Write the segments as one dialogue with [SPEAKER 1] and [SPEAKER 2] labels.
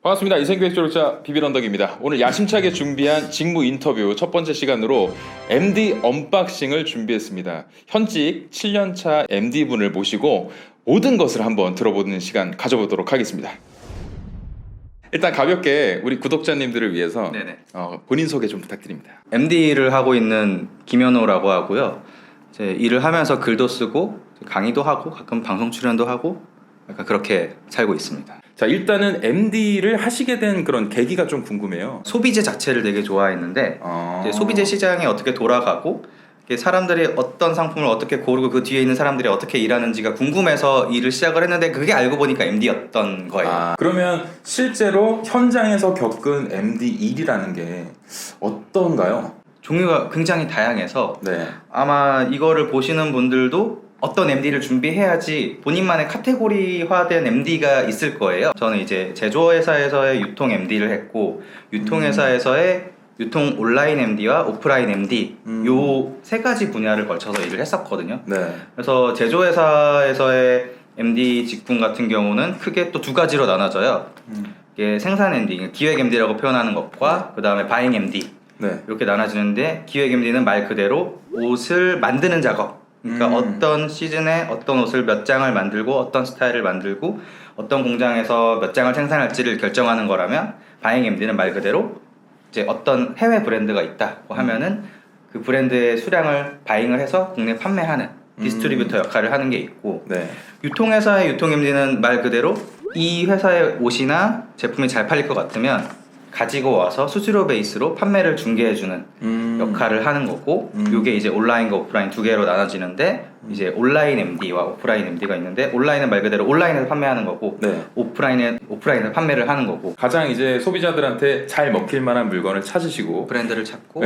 [SPEAKER 1] 반갑습니다. 이생교육 졸업자 비빌언덕입니다. 오늘 야심차게 준비한 직무 인터뷰 첫 번째 시간으로 MD 언박싱을 준비했습니다. 현직 7년차 MD분을 모시고 모든 것을 한번 들어보는 시간 가져보도록 하겠습니다. 일단 가볍게 우리 구독자님들을 위해서 본인 소개 좀 부탁드립니다.
[SPEAKER 2] MD를 하고 있는 김현우라고 하고요. 이제 일을 하면서 글도 쓰고 강의도 하고 가끔 방송 출연도 하고 약간 그렇게 살고 있습니다.
[SPEAKER 1] 자, 일단은 MD를 하시게 된 그런 계기가 좀 궁금해요.
[SPEAKER 2] 소비재 자체를 되게 좋아했는데 이제 소비재 시장이 어떻게 돌아가고 사람들이 어떤 상품을 어떻게 고르고 그 뒤에 있는 사람들이 어떻게 일하는지가 궁금해서 일을 시작을 했는데 그게 알고 보니까 MD였던 거예요.
[SPEAKER 1] 그러면 실제로 현장에서 겪은 MD 일이라는 게 어떤가요?
[SPEAKER 2] 종류가 굉장히 다양해서
[SPEAKER 1] 네.
[SPEAKER 2] 아마 이거를 보시는 분들도 어떤 MD를 준비해야지 본인만의 카테고리화된 MD가 있을 거예요. 저는 이제 제조회사에서의 유통 MD를 했고 유통회사에서의 유통 온라인 MD와 오프라인 MD 요 세 가지 분야를 걸쳐서 일을 했었거든요.
[SPEAKER 1] 네.
[SPEAKER 2] 그래서 제조회사에서의 MD 직군 같은 경우는 크게 또 두 가지로 나눠져요. 이게 생산 MD, 기획 MD라고 표현하는 것과 그 다음에 바잉 MD 이렇게 나눠지는데 기획 MD는 말 그대로 옷을 만드는 작업, 그러니까 어떤 시즌에 어떤 옷을 몇 장을 만들고 어떤 스타일을 만들고 어떤 공장에서 몇 장을 생산할지를 결정하는 거라면 바잉 MD는 말 그대로 이제 어떤 해외 브랜드가 있다고 하면은 그 브랜드의 수량을 바잉을 해서 국내 판매하는 디스트리뷰터 역할을 하는 게 있고 유통회사의 유통 MD는 말 그대로 이 회사의 옷이나 제품이 잘 팔릴 것 같으면 가지고 와서 수수료 베이스로 판매를 중개해주는 역할을 하는 거고 이게 이제 온라인과 오프라인 두 개로 나눠지는데 이제 온라인 MD와 오프라인 MD가 있는데 온라인은 말 그대로 온라인에서 판매하는 거고 오프라인에서 판매를 하는 거고
[SPEAKER 1] 가장 이제 소비자들한테 잘 먹힐 만한 물건을 찾으시고
[SPEAKER 2] 브랜드를 찾고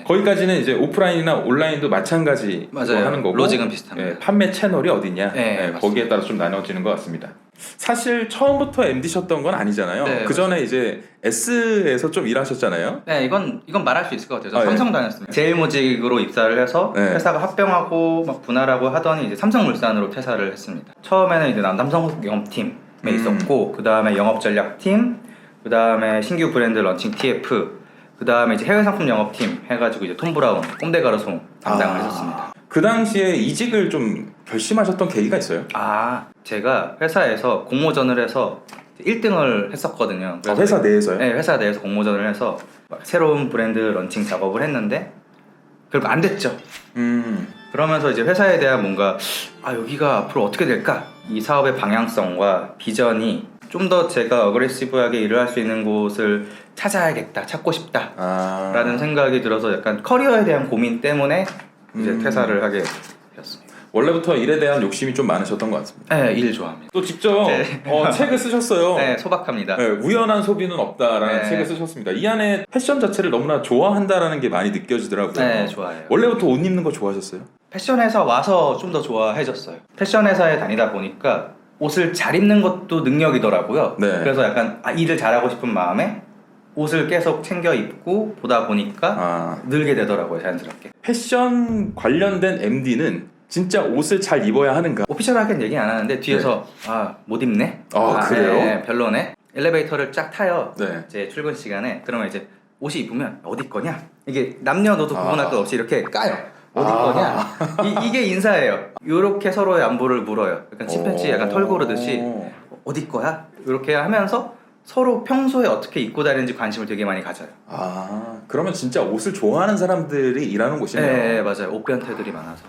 [SPEAKER 1] 거기까지는 이제 오프라인이나 온라인도 마찬가지 하는 거고
[SPEAKER 2] 로직은 비슷합니다.
[SPEAKER 1] 판매 채널이 어디냐 거기에 따라 좀 나눠지는 것 같습니다. 사실 처음부터 MD셨던 건 아니잖아요. 그 전에 이제 S에서 좀 일하셨잖아요.
[SPEAKER 2] 네, 이건 말할 수 있을 것 같아요. 저 삼성 다녔습니다. 제일모직으로 입사를 해서 회사가 합병하고 막 분할하고 하더니 이제 삼성물산으로 퇴사를 했습니다. 처음에는 이제 남삼성 영업팀에 있었고 그 다음에 영업전략팀, 그 다음에 신규 브랜드 런칭 TF, 그 다음에 이제 해외 상품 영업팀 해가지고 이제 톰 브라운, 꼼데가르송 담당을 했었습니다.
[SPEAKER 1] 그 당시에 이직을 좀 결심하셨던 계기가 있어요?
[SPEAKER 2] 제가 회사에서 공모전을 해서 1등을 했었거든요.
[SPEAKER 1] 회사 내에서요?
[SPEAKER 2] 네, 회사 내에서 공모전을 해서 새로운 브랜드 런칭 작업을 했는데 결국 안 됐죠. 그러면서 이제 회사에 대한 뭔가 여기가 앞으로 어떻게 될까? 이 사업의 방향성과 비전이 좀 더 제가 어그레시브하게 일을 할 수 있는 곳을 찾아야겠다, 찾고 싶다 라는 생각이 들어서 약간 커리어에 대한 고민 때문에 이제 퇴사를 하게 되었습니다.
[SPEAKER 1] 원래부터 일에 대한 욕심이 좀 많으셨던 것 같습니다.
[SPEAKER 2] 네, 일 좋아합니다.
[SPEAKER 1] 또 직접 책을 쓰셨어요.
[SPEAKER 2] 네, 소박합니다.
[SPEAKER 1] 우연한 소비는 없다라는 책을 쓰셨습니다. 이 안에 패션 자체를 너무나 좋아한다라는 게 많이 느껴지더라고요.
[SPEAKER 2] 네, 좋아해요.
[SPEAKER 1] 원래부터 옷 입는 거 좋아하셨어요?
[SPEAKER 2] 패션 회사 와서 좀 더 좋아해졌어요. 패션 회사에 다니다 보니까 옷을 잘 입는 것도 능력이더라고요. 그래서 약간 일을 잘하고 싶은 마음에 옷을 계속 챙겨 입고 보다 보니까 늘게 되더라고요, 자연스럽게.
[SPEAKER 1] 패션 관련된 MD는 진짜 옷을 잘 입어야 하는가?
[SPEAKER 2] 오피셜하게는 얘기 안 하는데 뒤에서 못 입네?
[SPEAKER 1] 그래요?
[SPEAKER 2] 네, 별로네? 엘리베이터를 쫙 타요.
[SPEAKER 1] 네.
[SPEAKER 2] 이제 출근 시간에. 그러면 이제 옷이 입으면 어디 거냐? 이게 남녀노소 구분할 것 없이 이렇게 까요. 어디 거냐? 이게 인사예요. 요렇게 서로의 안부를 물어요. 약간 침팬지 약간 털 고르듯이 어디 거야? 이렇게 하면서 서로 평소에 어떻게 입고 다니는지 관심을 되게 많이 가져요.
[SPEAKER 1] 그러면 진짜 옷을 좋아하는 사람들이 일하는 곳이네요.
[SPEAKER 2] 네, 맞아요. 옷 변태들이 많아서.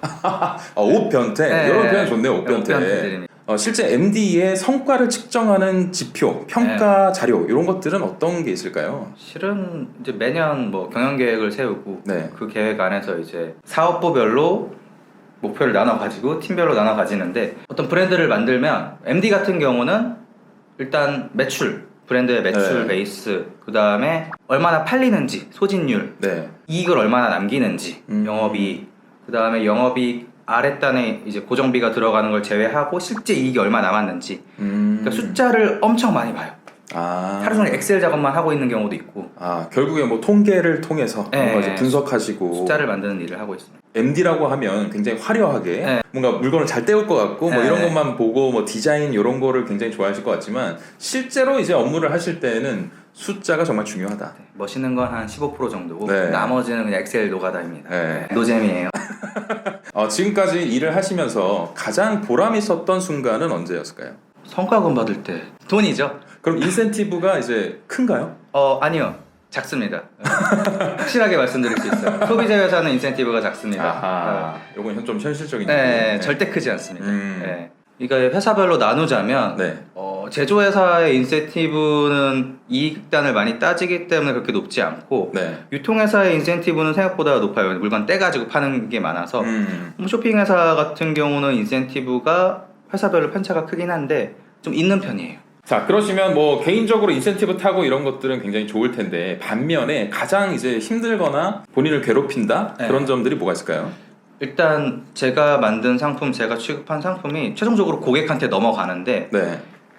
[SPEAKER 1] 옷 변태? 이런 표현 좋네요. 옷 변태.
[SPEAKER 2] 옷 변태들입니다.
[SPEAKER 1] 실제 MD의 성과를 측정하는 지표, 평가 자료 이런 것들은 어떤 게 있을까요?
[SPEAKER 2] 실은 이제 매년 뭐 경영 계획을 세우고 그 계획 안에서 이제 사업부별로 목표를 나눠 가지고 팀별로 나눠 가지는데 어떤 브랜드를 만들면 MD 같은 경우는 일단 매출, 브랜드의 매출 베이스, 그 다음에 얼마나 팔리는지, 소진율, 이익을 얼마나 남기는지, 영업이익, 그 다음에 영업이익 아랫단에 이제 고정비가 들어가는 걸 제외하고 실제 이익이 얼마 남았는지 그러니까 숫자를 엄청 많이 봐요. 하루 종일 엑셀 작업만 하고 있는 경우도 있고.
[SPEAKER 1] 결국에 뭐 통계를 통해서 뭔가 이제 분석하시고
[SPEAKER 2] 숫자를 만드는 일을 하고 있습니다.
[SPEAKER 1] MD라고 하면 굉장히 화려하게 뭔가 물건을 잘 때울 것 같고 뭐 이런 것만 보고 뭐 디자인 이런 거를 굉장히 좋아하실 것 같지만 실제로 이제 업무를 하실 때는 숫자가 정말 중요하다.
[SPEAKER 2] 멋있는 건 한 15% 정도고 나머지는 그냥 엑셀 노가다입니다. 노잼이에요.
[SPEAKER 1] 지금까지 일을 하시면서 가장 보람 있었던 순간은 언제였을까요?
[SPEAKER 2] 성과금 받을 때. 돈이죠.
[SPEAKER 1] 그럼 인센티브가 이제 큰가요?
[SPEAKER 2] 아니요. 작습니다. 확실하게 말씀드릴 수 있어요. 소비자 회사는 인센티브가 작습니다.
[SPEAKER 1] 요건 좀 현실적인
[SPEAKER 2] 절대 크지 않습니다. 이거 회사별로 나누자면 제조회사의 인센티브는 이익단을 많이 따지기 때문에 그렇게 높지 않고 유통회사의 인센티브는 생각보다 높아요. 물건 떼가지고 파는 게 많아서 쇼핑회사 같은 경우는 인센티브가 회사별로 편차가 크긴 한데 좀 있는 편이에요.
[SPEAKER 1] 자, 그러시면 뭐 개인적으로 인센티브 타고 이런 것들은 굉장히 좋을 텐데 반면에 가장 이제 힘들거나 본인을 괴롭힌다 그런 점들이 뭐가 있을까요?
[SPEAKER 2] 일단 제가 만든 상품, 제가 취급한 상품이 최종적으로 고객한테 넘어가는데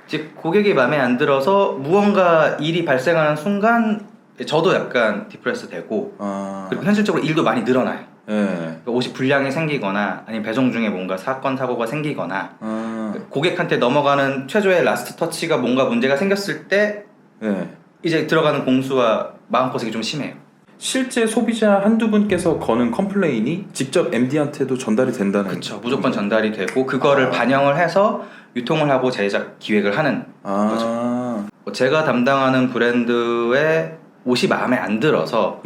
[SPEAKER 2] 즉 고객이 마음에 안 들어서 무언가 일이 발생하는 순간 저도 약간 디프레스 되고 그리고 현실적으로 일도 많이 늘어나요. 그러니까 옷이 불량이 생기거나 아니면 배송 중에 뭔가 사건 사고가 생기거나 고객한테 넘어가는 최초의 라스트 터치가 뭔가 문제가 생겼을 때 이제 들어가는 공수와 마음고생이 좀 심해요.
[SPEAKER 1] 실제 소비자 한두 분께서 거는 컴플레인이 직접 MD한테도 전달이 된다는
[SPEAKER 2] 그렇죠. 무조건 전달이 되고 그거를 반영을 해서 유통을 하고 제작 기획을 하는 거죠. 제가 담당하는 브랜드의 옷이 마음에 안 들어서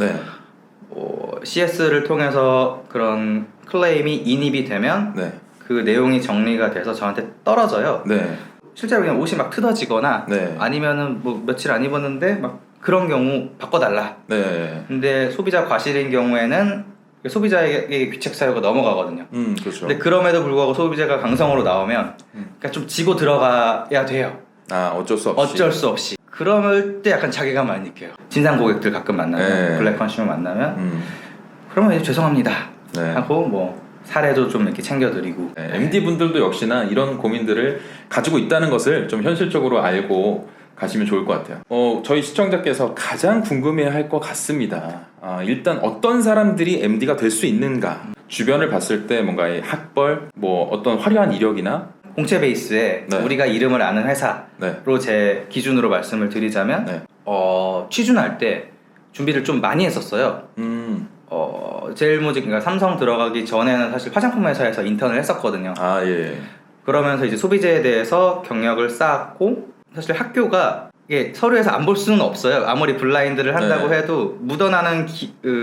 [SPEAKER 2] CS를 통해서 그런 클레임이 인입이 되면 그 내용이 정리가 돼서 저한테 떨어져요. 실제로 그냥 옷이 막 뜯어지거나 아니면은 뭐 며칠 안 입었는데 막 그런 경우 바꿔달라. 근데 소비자 과실인 경우에는 소비자에게 귀책 사유가 넘어가거든요.
[SPEAKER 1] 그렇죠.
[SPEAKER 2] 근데 그럼에도 불구하고 소비자가 강성으로 나오면 그러니까 좀 지고 들어가야 돼요.
[SPEAKER 1] 어쩔 수 없이.
[SPEAKER 2] 어쩔 수 없이. 그럴 때 약간 자괴감 많이 느껴요. 진상 고객들 가끔 만나면 블랙 컨슈머 만나면 그러면 이제 죄송합니다 하고 뭐 사례도 좀 이렇게 챙겨드리고
[SPEAKER 1] MD 분들도 역시나 이런 고민들을 가지고 있다는 것을 좀 현실적으로 알고 가시면 좋을 것 같아요. 저희 시청자께서 가장 궁금해할 것 같습니다. 일단 어떤 사람들이 MD가 될 수 있는가? 주변을 봤을 때 뭔가 학벌, 뭐 어떤 화려한 이력이나
[SPEAKER 2] 공채 베이스에 우리가 이름을 아는 회사로 제 기준으로 말씀을 드리자면 취준할 때 준비를 좀 많이 했었어요. 제일모직 그러니까 삼성 들어가기 전에는 사실 화장품 회사에서 인턴을 했었거든요. 그러면서 이제 소비재에 대해서 경력을 쌓았고 사실 학교가 이게 서류에서 안 볼 수는 없어요. 아무리 블라인드를 한다고 해도 묻어나는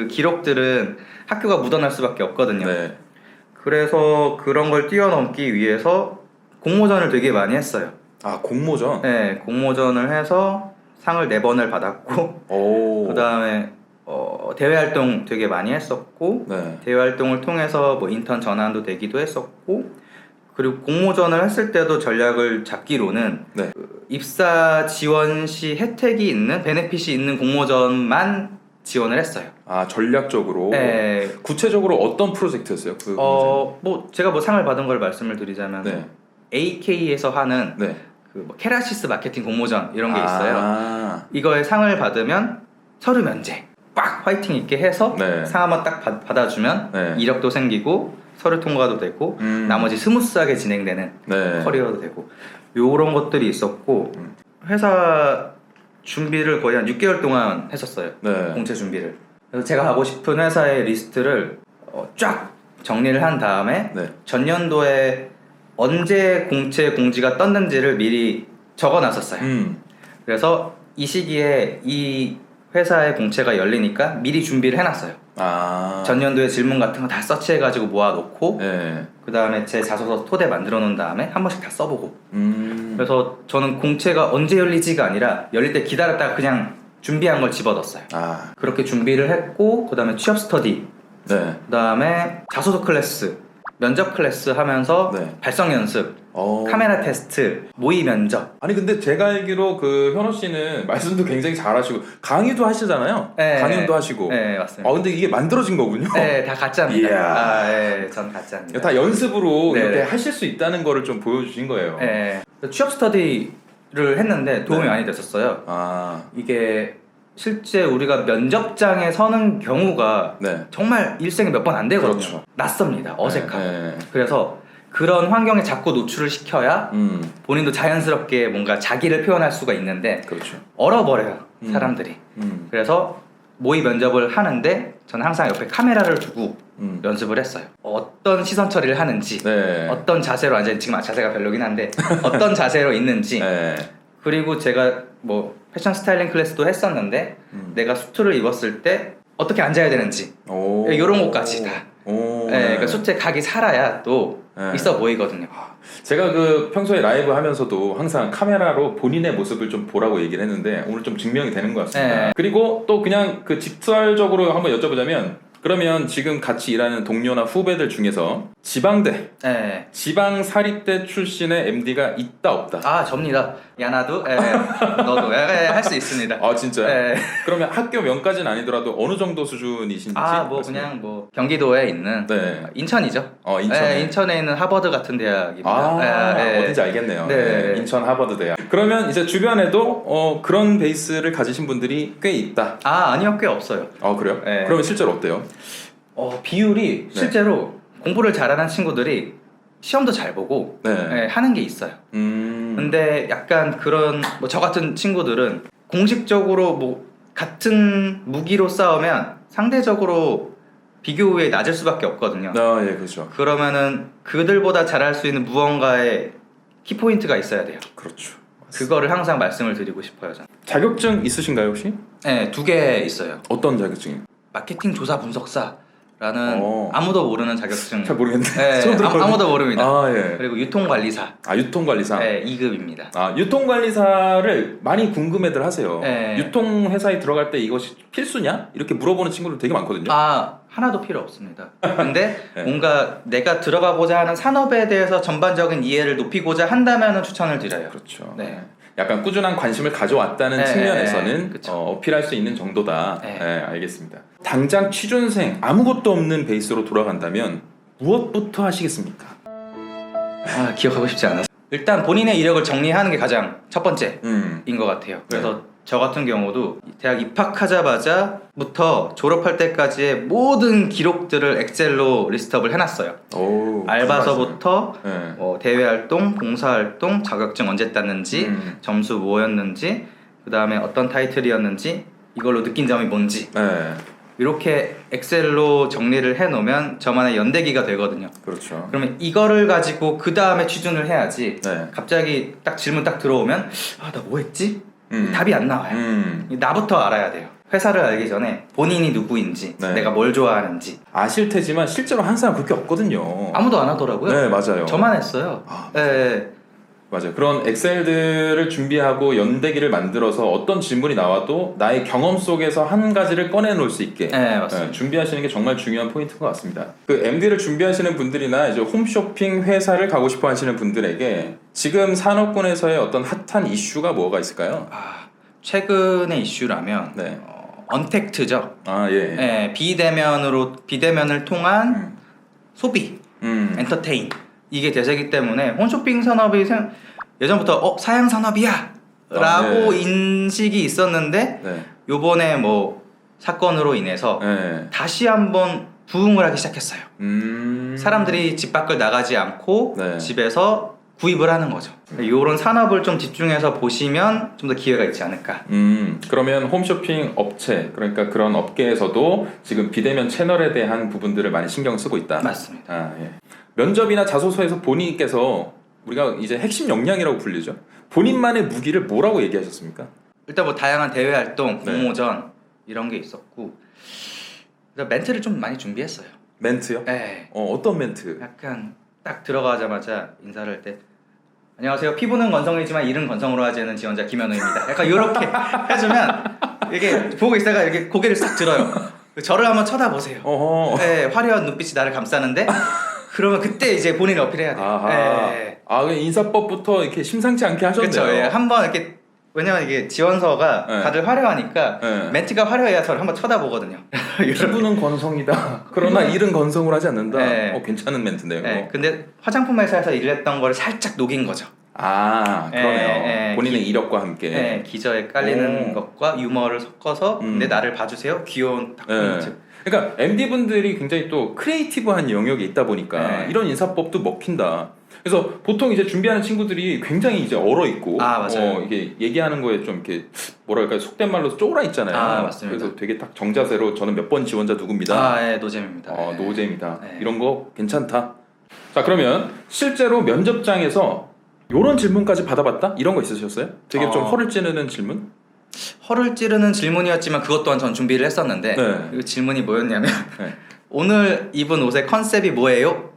[SPEAKER 2] 기록들은 학교가 묻어날 수밖에 없거든요. 그래서 그런 걸 뛰어넘기 위해서 공모전을 되게 많이 했어요.
[SPEAKER 1] 공모전?
[SPEAKER 2] 네, 공모전을 해서 상을 4번을 받았고 그 다음에 대외 활동 되게 많이 했었고 대외 활동을 통해서 뭐 인턴 전환도 되기도 했었고 그리고 공모전을 했을 때도 전략을 잡기로는 그 입사 지원 시 혜택이 있는 베네핏이 있는 공모전만 지원을 했어요.
[SPEAKER 1] 전략적으로? 구체적으로 어떤 프로젝트였어요?
[SPEAKER 2] 뭐 제가 뭐 상을 받은 걸 말씀을 드리자면 AK에서 하는 그 뭐 케라시스 마케팅 공모전 이런 게 있어요. 이거에 상을 받으면 서류 면제 빡 화이팅 있게 해서 상 한번 딱 받아주면 이력도 생기고 서류 통과도 되고 나머지 스무스하게 진행되는 커리어도 되고 요런 것들이 있었고 회사 준비를 거의 한 6개월 동안 했었어요. 공채 준비를. 그래서 제가 가고 싶은 회사의 리스트를 쫙 정리를 한 다음에 전년도에 언제 공채 공지가 떴는지를 미리 적어놨었어요. 그래서 이 시기에 이 회사의 공채가 열리니까 미리 준비를 해놨어요. 전년도에 질문 같은 거 다 서치해가지고 모아놓고 그 다음에 제 자소서 토대 만들어 놓은 다음에 한 번씩 다 써보고 그래서 저는 공채가 언제 열리지가 아니라 열릴 때 기다렸다가 그냥 준비한 걸 집어넣었어요. 그렇게 준비를 했고 그 다음에 취업 스터디 그 다음에 자소서 클래스 면접 클래스 하면서 발성 연습 카메라 테스트, 모의 면접.
[SPEAKER 1] 아니 근데 제가 알기로 그 현호 씨는 말씀도 굉장히 잘하시고 강의도 하시잖아요. 강연도 하시고.
[SPEAKER 2] 맞습니다.
[SPEAKER 1] 근데 이게 만들어진 거군요.
[SPEAKER 2] 다 가짜입니다. 전 가짜입니다.
[SPEAKER 1] 다 연습으로 이렇게 하실 수 있다는 거를 좀 보여주신 거예요.
[SPEAKER 2] 취업 스터디 했는데 도움이
[SPEAKER 1] 네.
[SPEAKER 2] 많이 됐었어요.
[SPEAKER 1] 아,
[SPEAKER 2] 이게 실제 우리가 면접장에 서는 경우가
[SPEAKER 1] 네.
[SPEAKER 2] 정말 일생에 몇 번 안 되거든요.
[SPEAKER 1] 그렇죠.
[SPEAKER 2] 낯섭니다. 어색하고.
[SPEAKER 1] 네.
[SPEAKER 2] 그래서 그런 환경에 자꾸 노출을 시켜야 본인도 자연스럽게 뭔가 자기를 표현할 수가 있는데
[SPEAKER 1] 그렇죠.
[SPEAKER 2] 얼어버려요, 사람들이. 그래서 모의 면접을 하는데 저는 항상 옆에 카메라를 두고 연습을 했어요. 어떤 시선 처리를 하는지,
[SPEAKER 1] 네.
[SPEAKER 2] 어떤 자세로 앉아, 지금 자세가 별로긴 한데 어떤 자세로 있는지.
[SPEAKER 1] 네.
[SPEAKER 2] 그리고 제가 뭐 패션 스타일링 클래스도 했었는데 내가 수트를 입었을 때 어떻게 앉아야 되는지 이런 것까지 다. 그러니까 수트에 각이 살아야 또 있어 보이거든요.
[SPEAKER 1] 제가 그 평소에 라이브 하면서도 항상 카메라로 본인의 모습을 좀 보라고 얘기를 했는데 오늘 좀 증명이 되는 것 같습니다. 그리고 또 그냥 그 직설적으로 한번 여쭤보자면 그러면 지금 같이 일하는 동료나 후배들 중에서 지방대, 지방사립대 출신의 MD가 있다 없다?
[SPEAKER 2] 아, 접니다. 야나도, 너도 할 수 있습니다.
[SPEAKER 1] 아 진짜요? 그러면 학교 명까지는 아니더라도 어느 정도 수준이신지?
[SPEAKER 2] 뭐 그냥 뭐 경기도에 있는 인천이죠. 인천에 있는 하버드 같은 대학입니다.
[SPEAKER 1] 어딘지 알겠네요. 인천 하버드 대학. 그러면 이제 주변에도 그런 베이스를 가지신 분들이 꽤 있다.
[SPEAKER 2] 아니요, 꽤 없어요.
[SPEAKER 1] 그래요? 그러면 실제로 어때요?
[SPEAKER 2] 비율이 실제로 공부를 잘하는 친구들이 시험도 잘 보고 하는 게 있어요. 근데 약간 그런 뭐 저 같은 친구들은 공식적으로 뭐 같은 무기로 싸우면 상대적으로 비교 우위에 낮을 수밖에 없거든요.
[SPEAKER 1] 예, 그렇죠.
[SPEAKER 2] 그러면은 그들보다 잘할 수 있는 무언가의 키포인트가 있어야 돼요.
[SPEAKER 1] 그렇죠.
[SPEAKER 2] 그거를 항상 말씀을 드리고 싶어요, 저는.
[SPEAKER 1] 자격증 있으신가요, 혹시?
[SPEAKER 2] 네, 2개 있어요.
[SPEAKER 1] 어떤 자격증이요?
[SPEAKER 2] 마케팅 조사 분석사라는 아무도 모르는 자격증.
[SPEAKER 1] 잘 모르겠는데.
[SPEAKER 2] 아무도 모릅니다.
[SPEAKER 1] 예.
[SPEAKER 2] 그리고 유통관리사.
[SPEAKER 1] 유통관리사.
[SPEAKER 2] 2급입니다.
[SPEAKER 1] 유통관리사를 많이 궁금해들 하세요.
[SPEAKER 2] 네.
[SPEAKER 1] 유통회사에 들어갈 때 이것이 필수냐? 이렇게 물어보는 친구들 되게 많거든요.
[SPEAKER 2] 하나도 필요 없습니다. 근데 뭔가 내가 들어가고자 하는 산업에 대해서 전반적인 이해를 높이고자 한다면 추천을 드려요.
[SPEAKER 1] 그렇죠. 약간 꾸준한 관심을 가져왔다는 측면에서는 어필할 수 있는 정도다. 알겠습니다. 당장 취준생 아무것도 없는 베이스로 돌아간다면 무엇부터 하시겠습니까?
[SPEAKER 2] 기억하고 싶지 않아서 일단 본인의 이력을 정리하는 게 가장 첫 번째인 것 같아요. 그래서 저 같은 경우도 대학 입학하자마자부터 졸업할 때까지의 모든 기록들을 엑셀로 리스트업을 해놨어요. 알바서부터 대외활동, 봉사활동, 자격증 언제 땄는지, 점수 뭐였는지, 그 다음에 어떤 타이틀이었는지, 이걸로 느낀 점이 뭔지 이렇게 엑셀로 정리를 해놓으면 저만의 연대기가 되거든요.
[SPEAKER 1] 그렇죠.
[SPEAKER 2] 그러면 이거를 가지고 그 다음에 취준을 해야지 갑자기 딱 질문 딱 들어오면 나 뭐 했지? 답이 안 나와요. 나부터 알아야 돼요. 회사를 알기 전에 본인이 누구인지, 내가 뭘 좋아하는지.
[SPEAKER 1] 아실 테지만 실제로 한 사람 그렇게 없거든요.
[SPEAKER 2] 아무도 안 하더라고요.
[SPEAKER 1] 네, 맞아요.
[SPEAKER 2] 저만 했어요.
[SPEAKER 1] 맞아요. 그런 엑셀들을 준비하고 연대기를 만들어서 어떤 질문이 나와도 나의 경험 속에서 한 가지를 꺼내놓을 수 있게
[SPEAKER 2] 맞습니다.
[SPEAKER 1] 준비하시는 게 정말 중요한 포인트인 것 같습니다. 그 MD를 준비하시는 분들이나 이제 홈쇼핑 회사를 가고 싶어 하시는 분들에게 지금 산업군에서의 어떤 핫한 이슈가 뭐가 있을까요?
[SPEAKER 2] 최근의 이슈라면 언택트죠. 비대면을 통한 소비, 엔터테인. 이게 대세기 때문에 홈쇼핑 산업이 예전부터 사양 산업이야 라고 인식이 있었는데 요번에 뭐 사건으로 인해서 다시 한번 부흥을 하기 시작했어요. 사람들이 집 밖을 나가지 않고 집에서 구입을 하는 거죠. 이런 산업을 좀 집중해서 보시면 좀 더 기회가 있지 않을까.
[SPEAKER 1] 그러면 홈쇼핑 업체, 그러니까 그런 업계에서도 지금 비대면 채널에 대한 부분들을 많이 신경 쓰고 있다.
[SPEAKER 2] 맞습니다.
[SPEAKER 1] 면접이나 자소서에서 본인께서 우리가 이제 핵심 역량이라고 불리죠. 본인만의 무기를 뭐라고 얘기하셨습니까?
[SPEAKER 2] 일단 뭐 다양한 대외 활동, 공모전 이런 게 있었고 멘트를 좀 많이 준비했어요.
[SPEAKER 1] 멘트요? 어떤 멘트?
[SPEAKER 2] 약간 딱 들어가자마자 인사를 할 때 안녕하세요. 피부는 건성이지만 일은 건성으로 하자는 지원자 김현우입니다. 약간 이렇게 해주면 이게 보고 있다가 이렇게 고개를 싹 들어요. 저를 한번 쳐다보세요. 화려한 눈빛이 나를 감싸는데 그러면 그때 이제 본인을 어필해야 돼요.
[SPEAKER 1] 인사법부터 이렇게 심상치 않게 하셨네요.
[SPEAKER 2] 그렇죠. 한번 이렇게 왜냐면 이게 지원서가 다들 화려하니까 멘트가 화려해야 저를 한번 쳐다보거든요.
[SPEAKER 1] 피부는 건성이다. 그러나 일은 건성으로 하지 않는다. 괜찮은 멘트네요.
[SPEAKER 2] 근데 화장품 회사에서 일했던 거를 살짝 녹인 거죠.
[SPEAKER 1] 그러네요.
[SPEAKER 2] 예,
[SPEAKER 1] 본인의 이력과 함께.
[SPEAKER 2] 네, 기저에 깔리는 것과 유머를 섞어서 근데 나를 봐주세요. 귀여운 딱 포인트.
[SPEAKER 1] 그러니까 MD 분들이 굉장히 또 크리에이티브한 영역에 있다 보니까
[SPEAKER 2] 네.
[SPEAKER 1] 이런 인사법도 먹힌다. 그래서 보통 이제 준비하는 친구들이 굉장히 이제 얼어 있고,
[SPEAKER 2] 맞아요.
[SPEAKER 1] 이게 얘기하는 거에 좀 이렇게 뭐랄까 속된 말로 쫄아 있잖아요.
[SPEAKER 2] 맞습니다.
[SPEAKER 1] 그래서 되게 딱 정자세로 저는 몇 번 지원자 누굽니다.
[SPEAKER 2] 네, 노잼입니다.
[SPEAKER 1] 노잼이다.
[SPEAKER 2] 네.
[SPEAKER 1] 이런 거 괜찮다. 자, 그러면 실제로 면접장에서 이런 질문까지 받아봤다? 이런 거 있으셨어요? 되게 좀 허를 찌르는 질문?
[SPEAKER 2] 허를 찌르는 질문이었지만 그것 또한 전 준비를 했었는데 그 질문이 뭐였냐면 오늘 입은 옷의 컨셉이 뭐예요?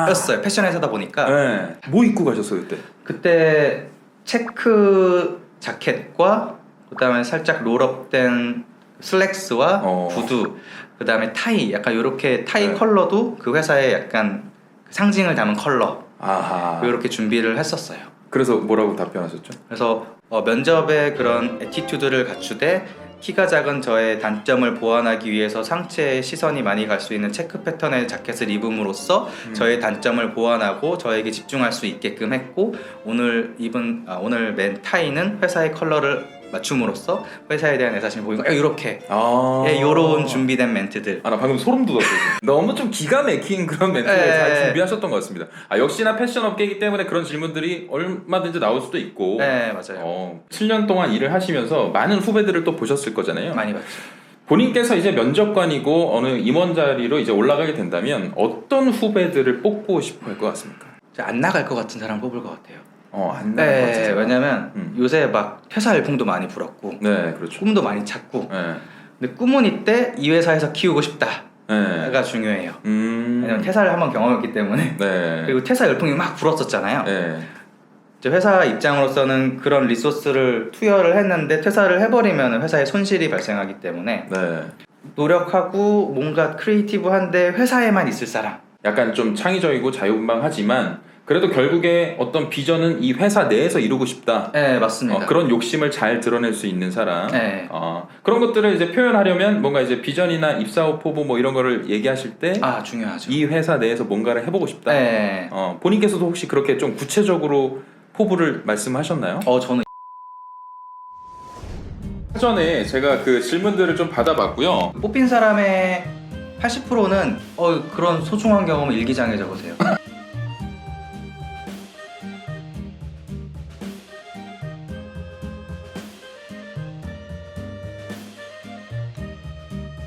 [SPEAKER 2] 였어요. 패션 회사다 보니까
[SPEAKER 1] 뭐 입고 가셨어요 그때?
[SPEAKER 2] 그때 체크 자켓과 그다음에 살짝 롤업된 슬랙스와 구두 그다음에 타이 약간 요렇게 타이 컬러도 그 회사의 약간 상징을 담은 컬러 이렇게 준비를 했었어요.
[SPEAKER 1] 그래서 뭐라고 답변하셨죠?
[SPEAKER 2] 그래서 면접에 그런 애티튜드를 갖추되 키가 작은 저의 단점을 보완하기 위해서 상체에 시선이 많이 갈 수 있는 체크 패턴의 자켓을 입음으로써 저의 단점을 보완하고 저에게 집중할 수 있게끔 했고 오늘 맨 타이는 회사의 컬러를 맞춤으로써 회사에 대한 내 자신을 보이고 이렇게 요런 준비된 멘트들.
[SPEAKER 1] 나 방금 소름 돋았어요. 너무 좀 기가 막힌 그런 멘트를 잘 준비하셨던 것 같습니다. 역시나 패션 업계이기 때문에 그런 질문들이 얼마든지 나올 수도 있고.
[SPEAKER 2] 네, 맞아요.
[SPEAKER 1] 7년 동안 일을 하시면서 많은 후배들을 또 보셨을 거잖아요.
[SPEAKER 2] 많이 봤죠.
[SPEAKER 1] 본인께서 이제 면접관이고 어느 임원 자리로 이제 올라가게 된다면 어떤 후배들을 뽑고 싶어 할 것 같습니까?
[SPEAKER 2] 안 나갈 것 같은 사람 뽑을 것 같아요.
[SPEAKER 1] 안 나갈 것 같아요.
[SPEAKER 2] 왜냐면 요새 막 회사 열풍도 많이 불었고
[SPEAKER 1] 그렇죠.
[SPEAKER 2] 꿈도 많이 찾고 근데 꿈은 이때 이 회사에서 키우고 싶다가 중요해요. 왜냐면 퇴사를 한번 경험했기 때문에 그리고 퇴사 열풍이 막 불었었잖아요. 이제 회사 입장으로서는 그런 리소스를 투여를 했는데 퇴사를 해버리면 회사에 손실이 발생하기 때문에 노력하고 뭔가 크리에이티브한데 회사에만 있을 사람.
[SPEAKER 1] 약간 좀 창의적이고 자유분방하지만 그래도 결국에 어떤 비전은 이 회사 내에서 이루고 싶다.
[SPEAKER 2] 네, 맞습니다.
[SPEAKER 1] 그런 욕심을 잘 드러낼 수 있는 사람. 그런 것들을 이제 표현하려면 뭔가 이제 비전이나 입사후 포부 뭐 이런 거를 얘기하실 때
[SPEAKER 2] 중요하죠.
[SPEAKER 1] 이 회사 내에서 뭔가를 해보고 싶다. 본인께서도 혹시 그렇게 좀 구체적으로 포부를 말씀하셨나요?
[SPEAKER 2] 저는
[SPEAKER 1] 사전에 제가 그 질문들을 좀 받아봤고요.
[SPEAKER 2] 뽑힌 사람의 80%는 그런 소중한 경험을 일기장에 적으세요.